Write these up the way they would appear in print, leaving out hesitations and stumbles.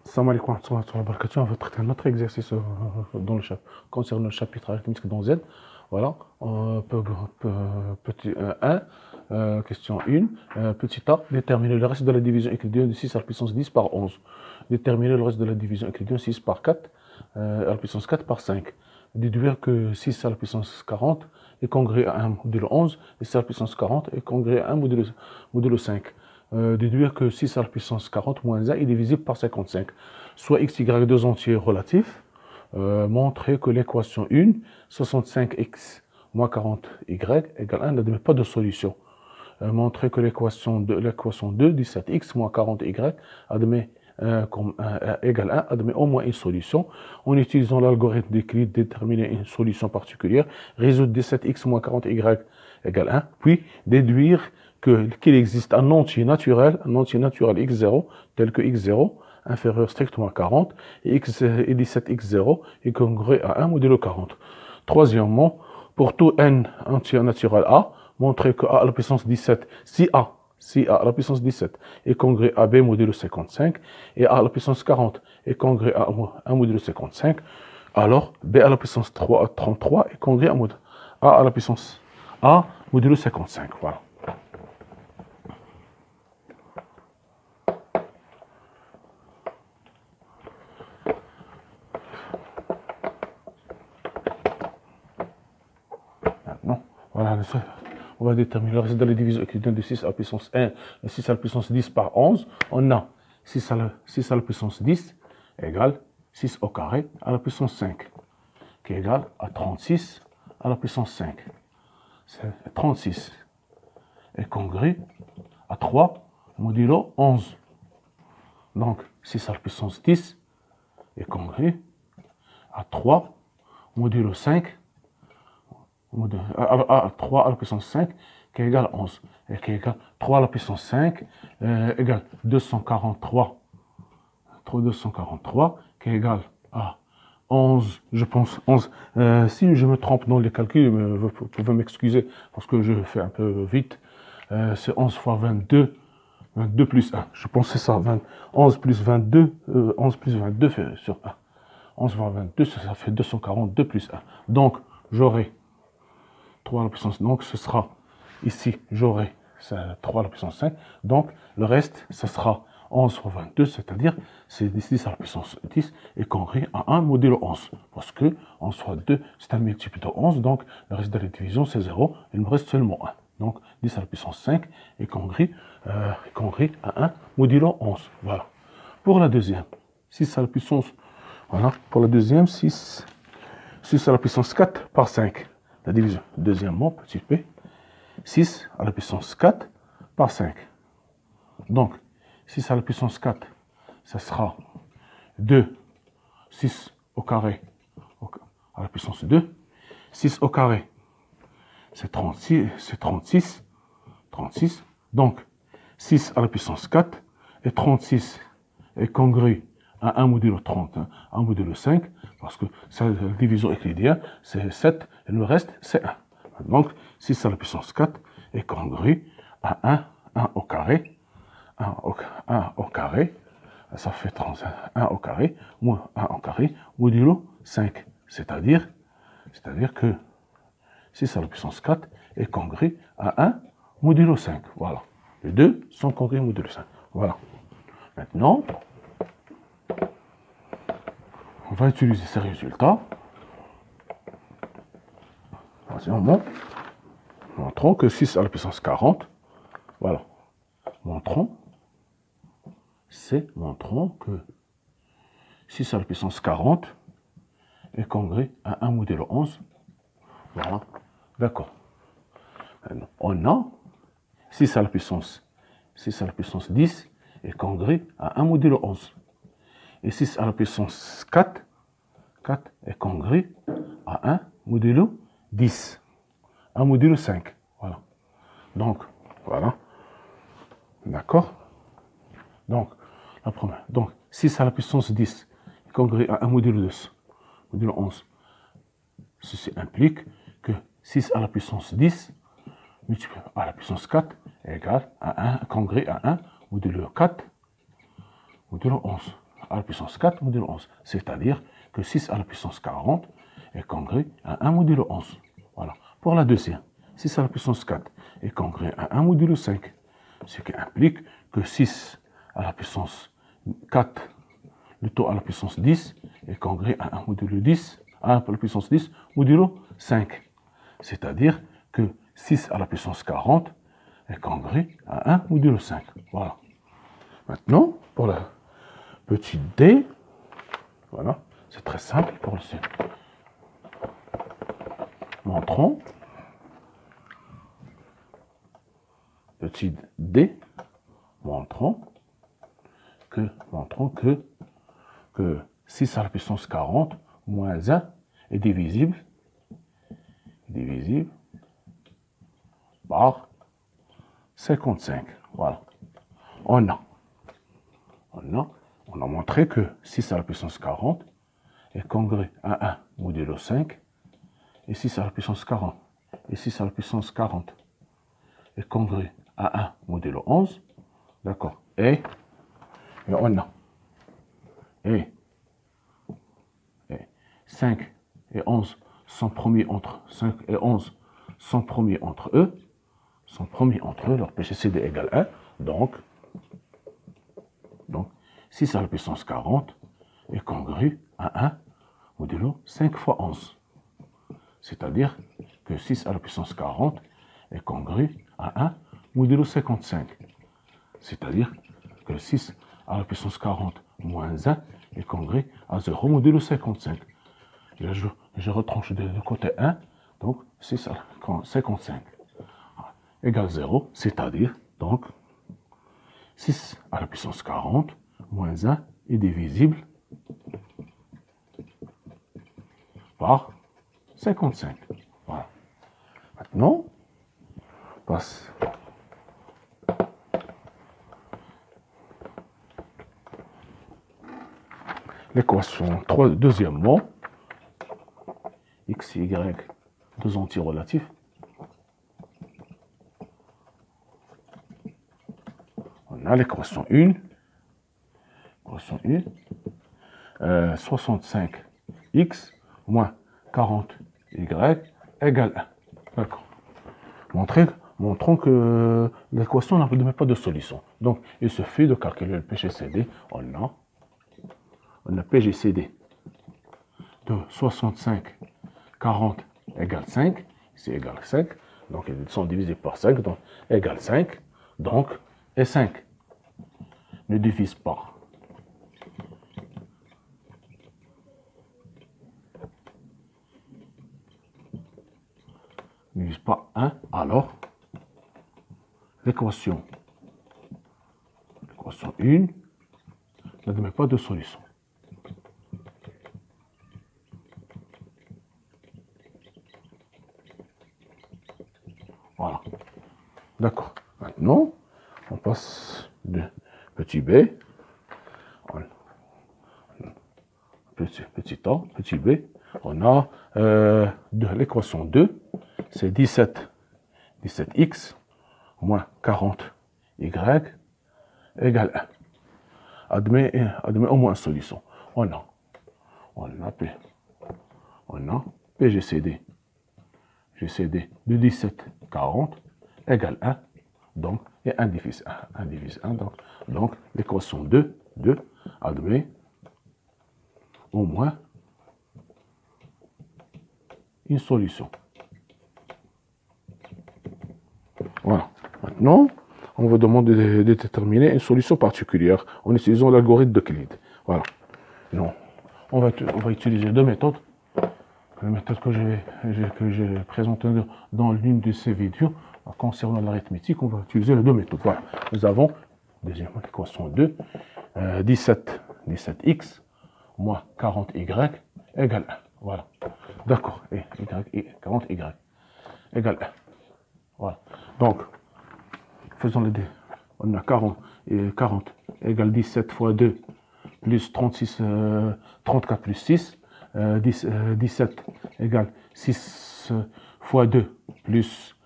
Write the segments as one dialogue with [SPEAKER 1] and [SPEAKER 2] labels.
[SPEAKER 1] Salam alaikum wa rahmatullahi wa barakatuh. On va traiter un autre exercice concernant le chapitre arithmétique dans Z. Voilà. Petit 1, question 1. Petit a, déterminer le reste de la division euclidienne de 6 à la puissance 10 par 11. Déterminer le reste de la division euclidienne 6 par 4 à la puissance 4 par 5. Déduire que 6 à la puissance 40 est congrès à 1 modulo 11 et 6 à la puissance 40 est congrès à 1 modulo 5. Déduire que 6 à la puissance 40 moins 1 est divisible par 55. Soit x, y, deux entiers relatifs. Montrer que l'équation 1, 65x moins 40y égale 1, n'admet pas de solution. Montrer que l'équation 2, 17x moins 40y égale 1, admet au moins une solution. En utilisant l'algorithme d'Euclide, déterminer une solution particulière, résoudre 17x moins 40y égale 1, puis déduire qu'il existe un entier naturel x0, tel que x0 inférieur strictement à 40, et 17x0 est congrès à 1 modulo 40. Troisièmement, pour tout n entier naturel A, montrer que A à la puissance 17, si A à la puissance 17 est congrès à B modulo 55, et A à la puissance 40 est congrès à 1 modulo 55, alors B à la puissance 33 est congrès à A à la puissance A modulo 55. Voilà. Voilà, on va déterminer le reste de la division euclidienne de 6 à la puissance 1 et 6 à la puissance 10 par 11. On a 6 à la puissance 10 égale 6 au carré à la puissance 5, qui est égal à 36 à la puissance 5. 36 est congrès à 3 modulo 11. Donc 6 à la puissance 10 est congrès à 3 modulo 5. À 3 à la puissance 5 qui est égal à 11 et qui est égal à 3 à la puissance 5 égale 243 qui est égal à 11, je pense 11. Si je me trompe dans les calculs, vous pouvez m'excuser parce que je fais un peu vite. C'est 11 fois 22 plus 1, je pense que c'est ça, 11 plus 22 fait sur 1, 11 fois 22 ça fait 242 plus 1, donc j'aurai 3 à la puissance, donc ce sera, ici, j'aurai 3 à la puissance 5, donc le reste, ce sera 11 fois 22, c'est-à-dire, c'est 10 à la puissance 10, et congrès à 1 modulo 11, parce que 11 fois 2, c'est un multiple de 11, donc le reste de la division, c'est 0, il me reste seulement 1. Donc 10 à la puissance 5 est congrès à 1 modulo 11, voilà. Pour la deuxième, 6 à la puissance, voilà, pour la deuxième, 6 à la puissance 4 par 5. La division. Deuxièmement, petit p, 6 à la puissance 4 par 5. Donc, 6 à la puissance 4, ça sera 2, 6 au carré à la puissance 2. 6 au carré, c'est 36. Donc, 6 à la puissance 4 et 36 est congrès à 1 modulo 30, 1 modulo 5, parce que la division euclidienne, c'est 7, et le reste, c'est 1. Donc, 6 à la puissance 4 est congrès à 1 au carré, 1 au carré, ça fait 1 au carré, moins 1 au carré, modulo 5. C'est-à-dire que 6 à la puissance 4 est congrès à 1 modulo 5. Voilà. Les deux sont congrès modulo 5. Voilà. Maintenant, on va utiliser ces résultats. Montrons que 6 à la puissance 40, voilà. Montrons que 6 à la puissance 40 est congrès à 1 modulo 11. Voilà. D'accord. On a 6 à la puissance 10 est congrès à 1 modulo 11. Et 6 à la puissance 4 est congrès à 1 modulo 10. 1 modulo 5. Voilà. Donc, voilà. D'accord. Donc, la première. Donc, 6 à la puissance 10 est congrès à 1 modulo 10. Modulo 11. Ceci implique que 6 à la puissance 10 multiplié à la puissance 4 est égal à 1, congrès à 1 modulo 4 modulo 11. à la puissance 4 modulo 11. C'est-à-dire que 6 à la puissance 40 est congru à 1 modulo 11. Voilà. Pour la deuxième, 6 à la puissance 4 est congru à 1 modulo 5. Ce qui implique que 6 à la puissance 4, le taux à la puissance 10, est congru à 1 modulo 10, à 1 à la puissance 10 modulo 5. C'est-à-dire que 6 à la puissance 40 est congru à 1 modulo 5. Voilà. Maintenant, pour le petit d, voilà, c'est très simple pour le C. Montrons, petit d, montrons que 6 à la puissance 40 moins 1 est divisible par 55. Voilà. On a montré que 6 à la puissance 40 est congru à 1 modulo 5 et 6 à la puissance 40. Et 6 à la puissance 40 est congru à 1 modulo 11. D'accord. Et on a. Et 5 et 11 sont promis entre 5 et 11 sont promis entre eux. Leur PGCD égale 1. Donc 6 à la puissance 40 est congru à 1 modulo 5 fois 11. C'est-à-dire que 6 à la puissance 40 est congru à 1 modulo 55. C'est-à-dire que 6 à la puissance 40 moins 1 est congru à 0 modulo 55. Et là, je retranche de côté 1, donc 6 à la 55 égale 0, c'est-à-dire donc 6 à la puissance 40 moins 1 est divisible par 55. Voilà. Maintenant, on passe l'équation deuxièmement, x et y, deux antirelatifs. On a l'équation 1. 65x moins 40y égale 1. D'accord. Montrons que l'équation ne met pas de solution. Donc, il suffit de calculer le PGCD. On a PGCD de 65, 40 égale 5. Ici égale 5. Donc, ils sont divisés par 5. Donc, égale 5. Donc, et 5 ne divise pas. Ne divise pas 1. Alors, l'équation 1 n'admet pas de solution. Voilà. D'accord. Maintenant, on passe de petit b, petit a, petit b. On a de l'équation 2, c'est 17x moins 40y égale 1. Admet au moins une solution. On a PGCD de 17, 40 égale 1. Donc, et 1 divise 1. 1 divise 1. Donc l'équation 2 admet au moins une solution. Voilà. Maintenant, on va demander de déterminer une solution particulière en utilisant l'algorithme d'Euclide. Voilà. Non. On va utiliser deux méthodes. La méthode que j'ai présentée dans l'une de ces vidéos concernant l'arithmétique, on va utiliser les deux méthodes. Voilà. Nous avons, deuxièmement, l'équation 2, 17x moins 40y égale 1. Voilà. D'accord. Et 40y égale 1. Voilà. Donc, faisons les deux. On a 40 égale 17 fois 2 plus 34 plus 6. 17 égale 6 fois 2 plus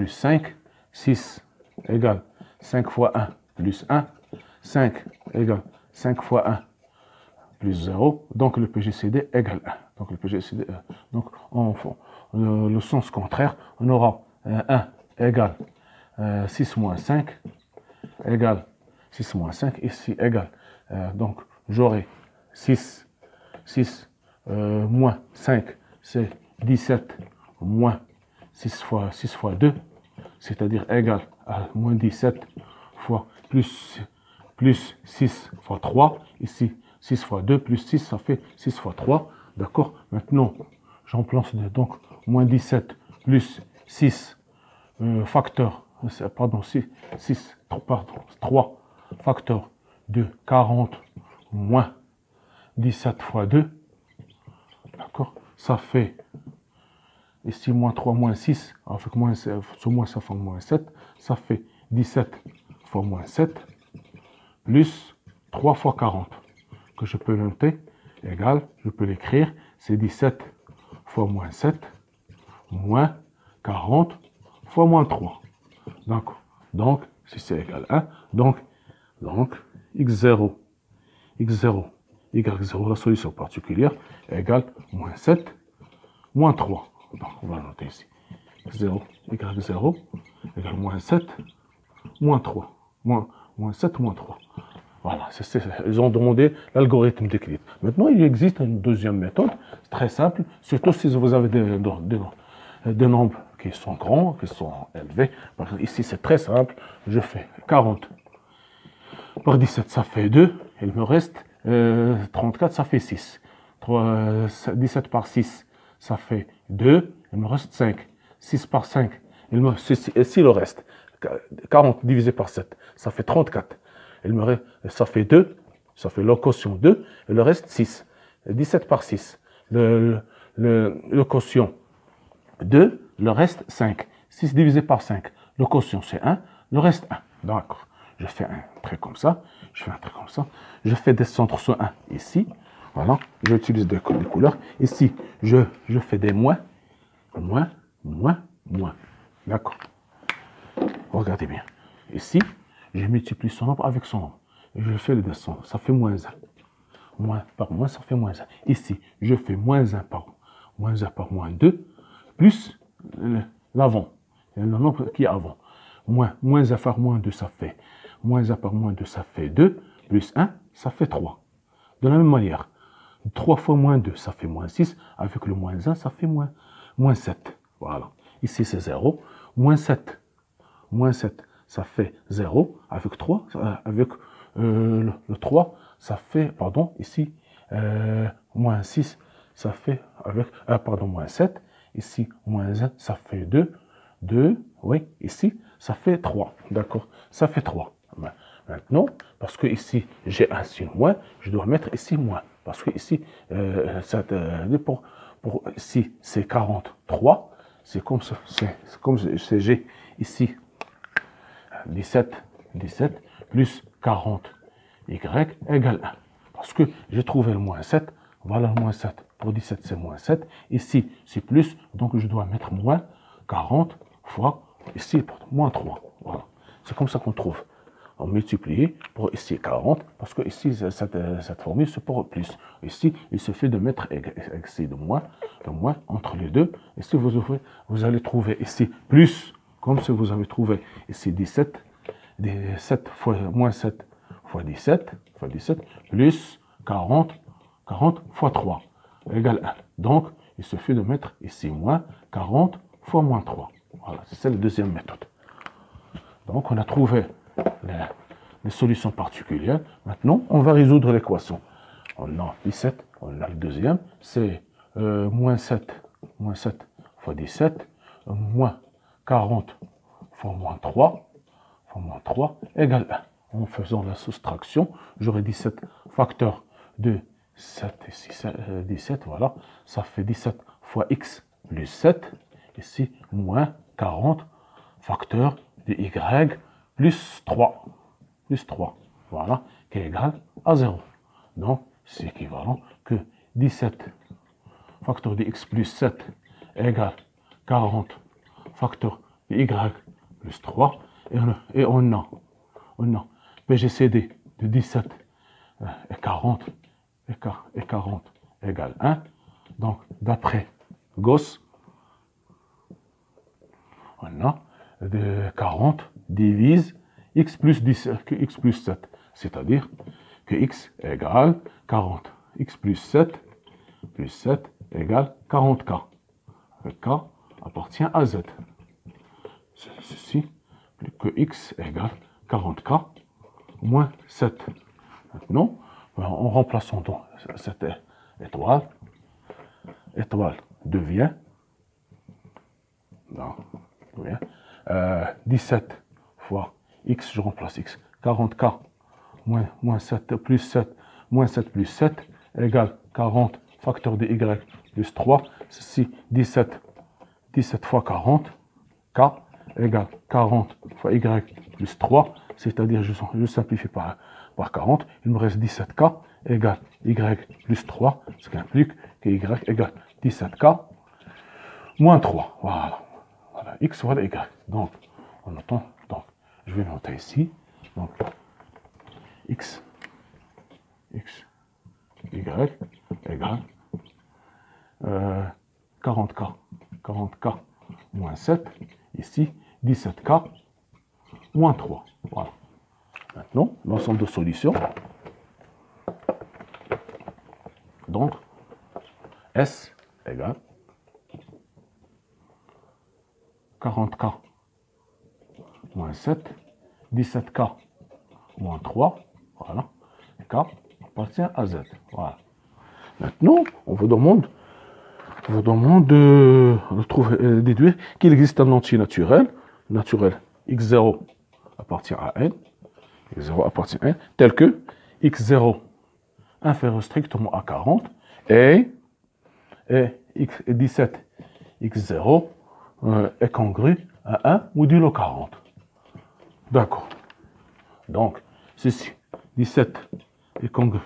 [SPEAKER 1] 5. 6 égale 5 fois 1 plus 1. 5 égale 5 fois 1 plus 0, donc le PGCD égale 1. Donc le PGCD, donc le sens contraire, on aura 1 égale 6 moins 5 égale 6 moins 5, ici égale, donc j'aurai 6 moins 5, c'est 17 moins 6 fois 2, c'est-à-dire égal à moins 17 fois plus 6 fois 3, ici 6 fois 2 plus 6, ça fait 6 fois 3, d'accord? Maintenant, j'emplace donc moins 17 plus 6 facteur, pardon, 3 facteur de 40 moins 17 fois 2, d'accord? Ça fait ici moins 3 moins 6, avec moins, ce moins ça fait moins 7, ça fait 17 fois moins 7, plus 3 fois 40, que je peux noter, égal, je peux l'écrire, c'est 17 fois moins 7, moins 40 fois moins 3. Donc si c'est égal à 1, donc x0, y0, la solution particulière, égale moins 7, moins 3. Donc on va noter ici. 0, y0, égale moins 7, moins 3. Moins 7, moins 3. Voilà, ils ont demandé l'algorithme d'Euclide. Maintenant, il existe une deuxième méthode, très simple, surtout si vous avez des nombres qui sont grands, qui sont élevés. Par exemple, ici, c'est très simple, je fais 40 par 17, ça fait 2, il me reste 34, ça fait 6. 17 par 6, ça fait 2, il me reste 5. 6 par 5, ici le reste, 40 divisé par 7, ça fait 34. Ça fait 2, ça fait le quotient 2, et le reste 6. 17 par 6, le quotient 2, le reste 5. 6 divisé par 5, le quotient c'est 1, le reste 1. D'accord. Je fais un trait comme ça, je fais descendre ce 1 ici, voilà, j'utilise des couleurs, ici je fais des moins, d'accord, regardez bien, ici je multiplie son nombre avec son nombre, et je fais le descendre, ça fait moins 1, moins par moins, ça fait moins 1, ici je fais moins 1 par moins 2, plus l'avant, le nombre qui est avant, moins 1 par moins 2, ça fait moins 1 par moins 2, ça fait 2, plus 1, ça fait 3. De la même manière, 3 fois moins 2, ça fait moins 6, avec le moins 1, ça fait moins 7. Voilà. Ici, c'est 0. Moins 7, ça fait 0. Avec 3, avec le 3, ça fait, pardon, ici, moins 6, ça fait, avec, moins 7. Ici, moins 1, ça fait 2. 2, oui, ici, ça fait 3. D'accord? Ça fait 3. Maintenant, parce que ici, j'ai un signe moins, je dois mettre ici moins. Parce que ici, ici, c'est 43. C'est comme ça, j'ai ici 17 plus 40 y égale 1. Parce que j'ai trouvé le moins 7. Voilà le moins 7. Pour 17, c'est moins 7. Ici, c'est plus. Donc, je dois mettre moins 40 fois ici, moins 3. Voilà. C'est comme ça qu'on trouve. On multiplie pour ici 40, parce que ici, cette formule, c'est pour plus. Ici, il suffit de mettre ici le moins entre les deux. Ici, vous allez trouver ici plus, comme si vous avez trouvé ici 17 fois moins 7 fois 17, plus 40 fois 3, égale 1. Donc, il suffit de mettre ici moins 40 fois moins 3. Voilà, c'est la deuxième méthode. Donc, on a trouvé les solutions particulières. Maintenant, on va résoudre l'équation. On a 17, on a le deuxième, c'est moins 7 fois 17, moins 40 fois moins 3, égale 1. En faisant la soustraction, j'aurai 17 facteur de 7 ici, 17, voilà, ça fait 17 fois x plus 7, ici, moins 40 facteur de y plus 3, voilà, qui est égal à 0. Donc, c'est équivalent que 17 facteur de x plus 7 égale 40 facteur de y plus 3. Et on a PGCD de 17 et 40 et 40 égale 1. Donc, d'après Gauss, on a 40 divise x plus 10, que x plus 7. C'est-à-dire que x égale 40. X plus 7 égale 40K. Le K appartient à Z. Ceci, plus que x égale 40K moins 7. Maintenant, en remplaçant donc cette étoile devient, 17 fois x, je remplace x, 40K moins 7 plus 7, moins 7 plus 7 égale 40 facteur de y plus 3. Ceci, 17 fois 40, K égale 40 fois y plus 3, c'est-à-dire je simplifie par 40, il me reste 17K égale y plus 3, ce qui implique que y égale 17K moins 3. Voilà. Voilà, x fois y. Donc, on entend, donc, je vais noter ici, donc, x, y égale 40K moins 7, ici, 17K moins 3. Voilà. Maintenant, l'ensemble de solutions. Donc, S égale 40K moins 7, 17K moins 3. Voilà. Et K appartient à Z. Voilà. Maintenant, on vous demande de déduire qu'il existe un entier naturel x0 appartient à n, x0 appartient à n, tel que x0 inférieur strictement à 40 et 17 x0 est congru à 1 modulo 40. D'accord. Donc, ceci, 17 x0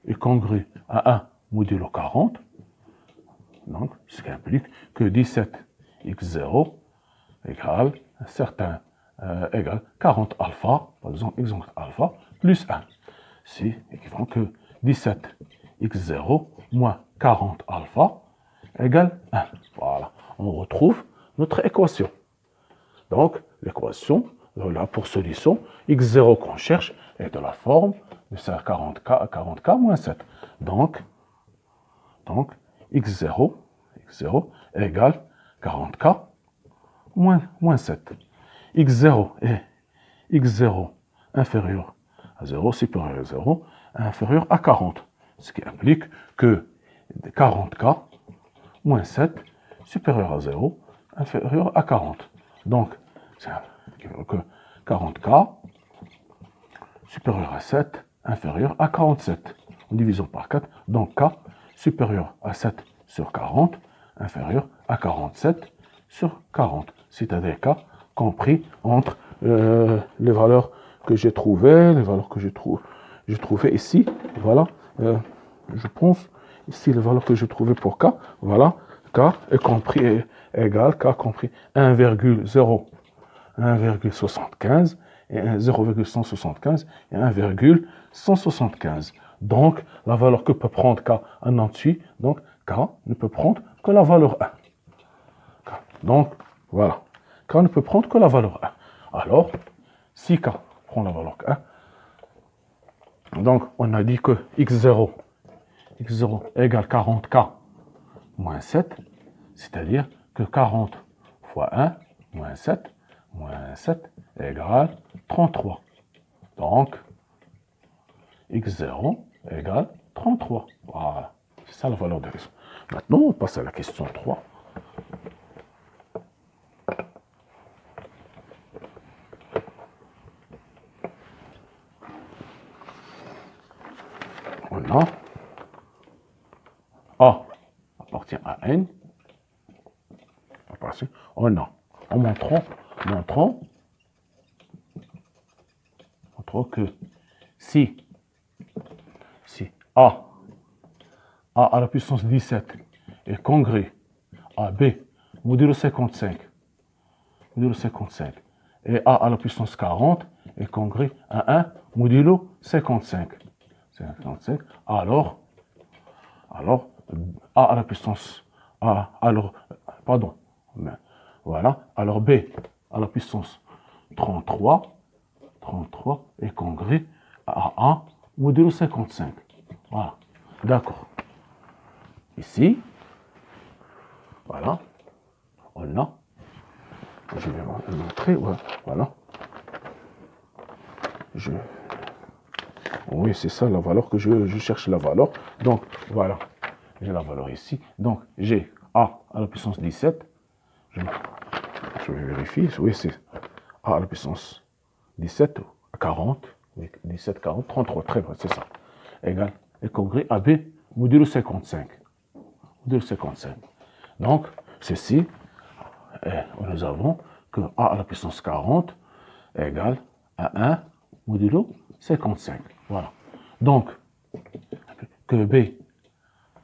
[SPEAKER 1] est congru à 1 modulo 40. Donc, ce qui implique que 17 x0 égale un certain égale 40 alpha, par exemple alpha, plus 1. C'est équivalent que 17 x0 moins 40 alpha égale 1. Voilà, on retrouve notre équation. Donc, l'équation, là pour solution, x0 qu'on cherche est de la forme de 40K moins 7. Donc x0 égale 40K moins 7. x0 est x0 inférieur à 0, supérieur à 0, inférieur à 40. Ce qui implique que 40K moins 7, supérieur à 0, inférieur à 40. Donc, c'est que 40K supérieur à 7, inférieur à 47. En divisant par 4, donc K supérieur à 7 sur 40, inférieur à 47 sur 40. C'est-à-dire K compris entre les valeurs que j'ai trouvées, j'ai trouvées ici. Voilà, je pense, ici les valeurs que j'ai trouvées pour K. Voilà, K est compris égal, K compris 1,75 et 0,175 et 1,175. Donc, la valeur que peut prendre K en entier, donc K ne peut prendre que la valeur 1. Donc, voilà. K ne peut prendre que la valeur 1. Alors, si K prend la valeur 1, donc on a dit que x0 égale 40K moins 7, c'est-à-dire que 40 fois 1 moins 7 égale 33. Donc, x0 égale 33. Voilà, c'est ça la valeur de x. Maintenant, on passe à la question 3. On a A appartient à N. On a, en montrant que si A à la puissance 17 est congru à B modulo 55, et A à la puissance 40 est congru à 1 modulo 55. 55. Alors, A à la puissance A, alors, pardon, voilà, alors B à la puissance 33 est congrue à A modulo 55. Voilà, d'accord. Ici, voilà, on a, je vais montrer, voilà. Oui, c'est ça la valeur que je cherche la valeur. Donc, voilà, j'ai la valeur ici. Donc, j'ai A à la puissance 17. Je vais vérifier. Oui, c'est A à la puissance 17, 40. 17, 40, 33, très bien, c'est ça. Égal, est congrue à B, modulo 55. Modulo 55. Donc, ceci, nous avons que A à la puissance 40 égale à 1 modulo 55. Voilà. Donc, que B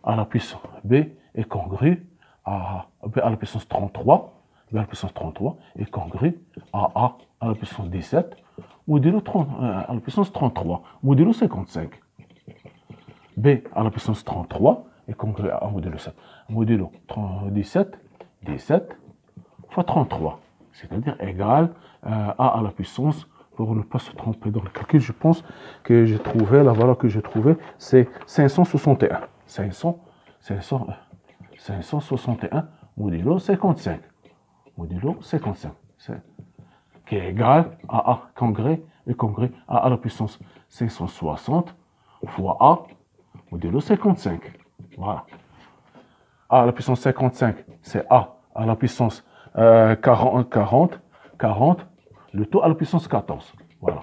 [SPEAKER 1] à la puissance B est congru à B à la puissance 33. B à la puissance 33 est congru à A à la puissance 17 modulo 30, à la puissance 33 modulo 55. B à la puissance 33 est congru à A modulo 7 modulo 17 fois 33, c'est-à-dire égal à la puissance. Pour ne pas se tromper dans le calcul, je pense que j'ai trouvé, la valeur que j'ai trouvée, c'est 561. 561 modulo 55. Modulo 55. Qui est égal à A congrès à la puissance 560 fois A modulo 55. Voilà. A à la puissance 55, c'est A à la puissance 40, le taux à la puissance 14. Voilà.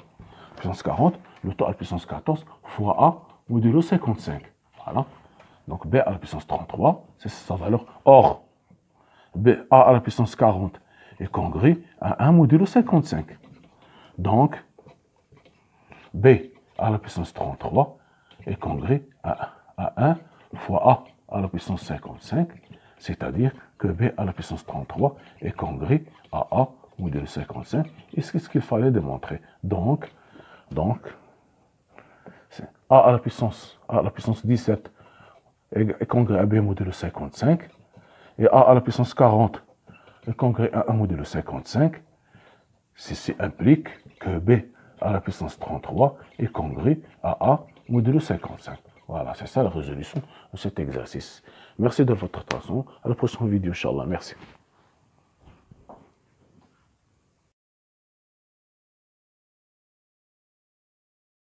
[SPEAKER 1] Puissance 40, le taux à la puissance 14 fois A modulo 55. Voilà. Donc B à la puissance 33, c'est sa valeur. Or, B A à la puissance 40 est congru à 1 modulo 55. Donc, B à la puissance 33 est congru à 1 fois A à la puissance 55, c'est-à-dire que B à la puissance 33 est congru à A modulo 55, et c'est ce qu'il fallait démontrer. Donc, A à la puissance 17 est congru à B modulo 55, et A à la puissance 40 est congru à 1 modulo 55, ceci implique que B à la puissance 33 est congru à A modulo 55. Voilà, c'est ça la résolution de cet exercice. Merci de votre attention. À la prochaine vidéo, Inch'Allah. Merci.